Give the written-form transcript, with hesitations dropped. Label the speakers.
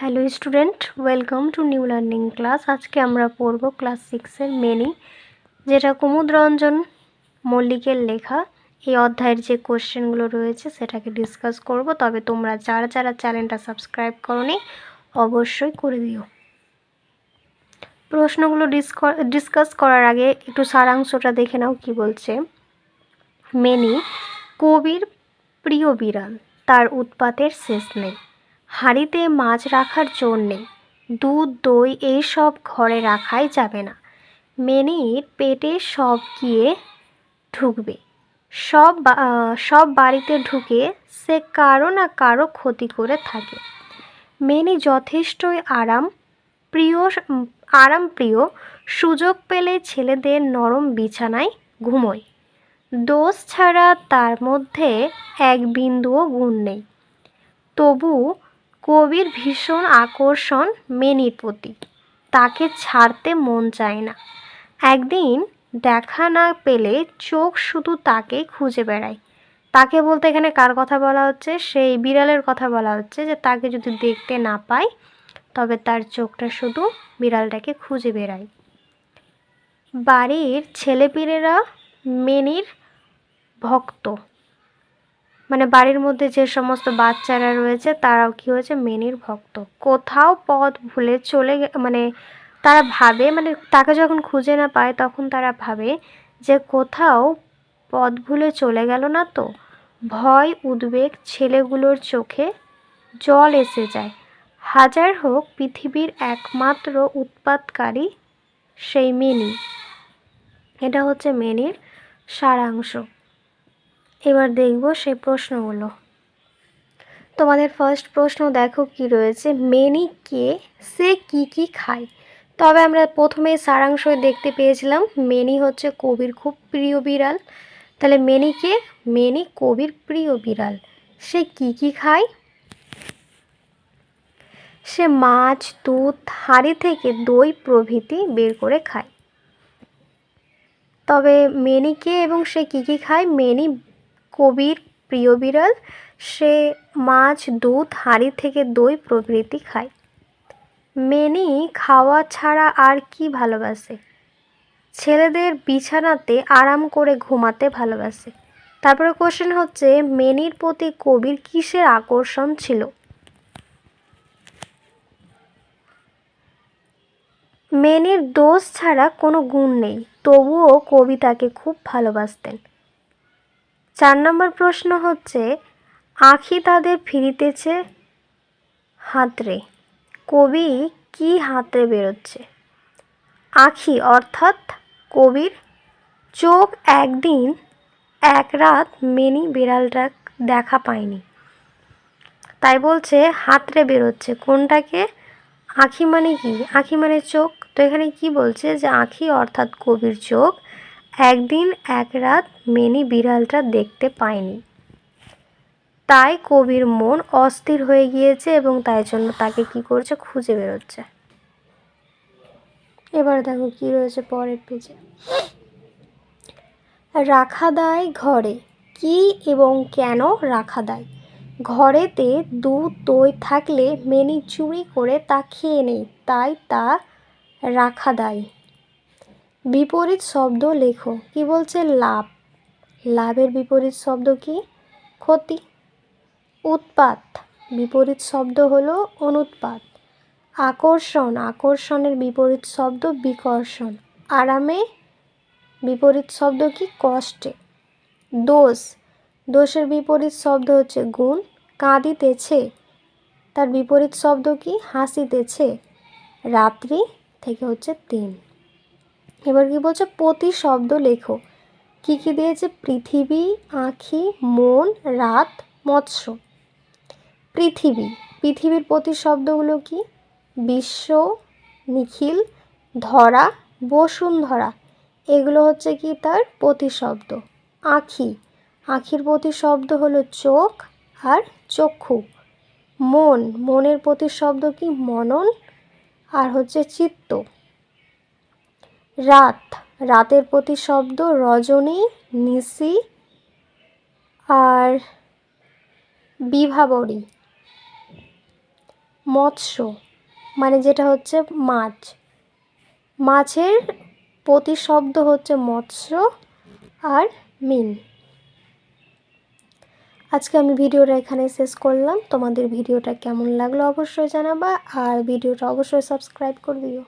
Speaker 1: Hello student, welcome to new learning class. আজকে আমরা পড়ব ক্লাস 6-এর মেনি, যেটা কুমুদ রঞ্জন মল্লিকের লেখা। এই অধ্যায়ের যে কোশ্চেনগুলো রয়েছে সেটাকে ডিসকাস করব। তবে তোমরা যারা যারা চ্যানেলটা সাবস্ক্রাইব করোনি অবশ্যই করে দিও। প্রশ্নগুলো ডিসকাস করার আগে একটু সারাংশটা দেখে নাও কি বলছে। মেনি কবির প্রিয় বিড়াল, তার উৎপাতের শেষ নেই। হাঁড়িতে মাছ রাখার জোর নেই, দুধ দই এইসব ঘরে রাখাই যাবে না। মেনির পেটে সব গিয়ে ঢুকবে, সব বাড়িতে ঢুকে সে কারো না কারো ক্ষতি করে থাকে। মেনি যথেষ্টই আরামপ্রিয়, সুযোগ পেলে ছেলেদের নরম বিছানায় ঘুমোয়। দোষ ছাড়া তার মধ্যে এক বিন্দুও গুণ নেই। তবু কবির ভীষণ আকর্ষণ মেনির প্রতি, তাকে ছাড়তে মন চায় না। একদিন দেখা না পেলে চোখ শুধু তাকেই খুঁজে বেড়ায়। তাকে বলতে এখানে কার কথা বলা হচ্ছে? সেই বিড়ালের কথা বলা হচ্ছে, যে তাকে যদি দেখতে না পায় তবে তার চোখটা শুধু বিড়ালটাকে খুঁজে বেড়ায়। বাড়ির ছেলেপিলেরা মেনির ভক্ত, মানে বাড়ির মধ্যে যে সমস্ত বাচ্চারা রয়েছে তারাও কি হয়েছে? মেনির ভক্ত। কোথাও পথ ভুলে তারা ভাবে, তাকে যখন খুঁজে না পায় তখন তারা ভাবে যে কোথাও পথ ভুলে চলে গেল না তো। ভয় উদ্বেগ ছেলেগুলোর চোখে জল এসে যায়। হাজার হোক পৃথিবীর একমাত্র উৎপাতকারী সেই মেনি। এটা হচ্ছে মেনির সারাংশ। এবার দেখব সেই প্রশ্নগুলো। তোমাদের ফার্স্ট প্রশ্ন দেখো কি রয়েছে। মেনি কে, সে কি কি খায়? তবে আমরা প্রথমে সারাংশ দেখতে পেয়েছিলাম মেনি হচ্ছে কবির খুব প্রিয় বিড়াল। তাহলে মেনি কে? মেনি কবির প্রিয় বিড়াল। সে কি কি খায়? সে মাছ, দুধ, হাঁড়ি থেকে দই প্রভৃতি বের করে খায়। তবে মেনি কে এবং সে কি কি খায়? মেনি কবির প্রিয় বিড়াল, সে মাছ, দুধ, হাঁড়ি থেকে দই প্রভৃতি খায়। মেনি খাওয়া ছাড়া আর কি ভালোবাসে? ছেলেদের বিছানাতে আরাম করে ঘুমাতে ভালোবাসে। তারপরে কোশ্চেন হচ্ছে, মেনির প্রতি কবির কিসের আকর্ষণ ছিল? মেনির দোষ ছাড়া কোনো গুণ নেই, তবুও কবি তাকে খুব ভালোবাসতেন। 4 নম্বর প্রশ্ন হচ্ছে, আঁখি তাদের ফিরিতেছে হাতড়ে। কবি কি হাতড়ে বেরোচ্ছে? আঁখি অর্থাৎ কবির চোখ একদিন এক রাত মেনি বিড়ালটা দেখা পায়নি, তাই বলছে হাতড়ে বেরোচ্ছে। কোনটাকে? আঁখি মানে কি? আঁখি মানে চোখ। তো এখানে কি বলছে? যে আঁখি অর্থাৎ কবির চোখ একদিন এক রাত মেনি বিড়ালটা দেখতে পায়নি, তাই কবির মন অস্থির হয়ে গিয়েছে এবং তাই জন্য তাকে কি করছে? খুঁজে বেরোচ্ছে। এবার দেখো কি রয়েছে পরের পেজে। রাখা দায় ঘরে, কি এবং কেন রাখা দায়? ঘরেতে দুধ দই থাকলে মেনি চুরি করে তা খেয়ে নেই, তাই তা রাখা দায়। বিপরীত শব্দ লেখো। কি বলছে? লাভ। লাভের বিপরীত শব্দ কি? ক্ষতি। উৎপাত, বিপরীত শব্দ হলো অনুৎপাত। আকর্ষণ, আকর্ষণের বিপরীত শব্দ বিকর্ষণ। আরামে বিপরীত শব্দ কি? কষ্টে। দোষ, দোষের বিপরীত শব্দ হচ্ছে গুণ। কাঁদিতেছে, তার বিপরীত শব্দ কি? হাসিতেছে। রাত্রি থেকে হচ্ছে 3। এবার কি বলছে? প্রতি শব্দ লেখো। কি কি দিয়েছে? পৃথিবী, আঁখি, মন, রাত, মৎস্য। পৃথিবী, পৃথিবীর প্রতি শব্দগুলো কি? বিশ্ব, নিখিল, ধরা, বসুন্ধরা। এগুলো হচ্ছে কি তার প্রতিশব্দ। আঁখি, আঁখির প্রতিশব্দ হলো চোখ আর চক্ষু। মন, মনের প্রতিশব্দ কি? মনন আর হচ্ছে চিত্ত। রাত, রাতের প্রতিশব্দ রজনী, নিশি আর বিভাবরী। মৎস্য মানে যেটা হচ্ছে মাছ, মাছের প্রতিশব্দ হচ্ছে মৎস্য আর মিন। আজকে আমি ভিডিওটা এখানে শেষ করলাম। তোমাদের ভিডিওটা কেমন লাগলো অবশ্যই জানাবা, আর ভিডিওটা অবশ্যই সাবস্ক্রাইব করে দিও।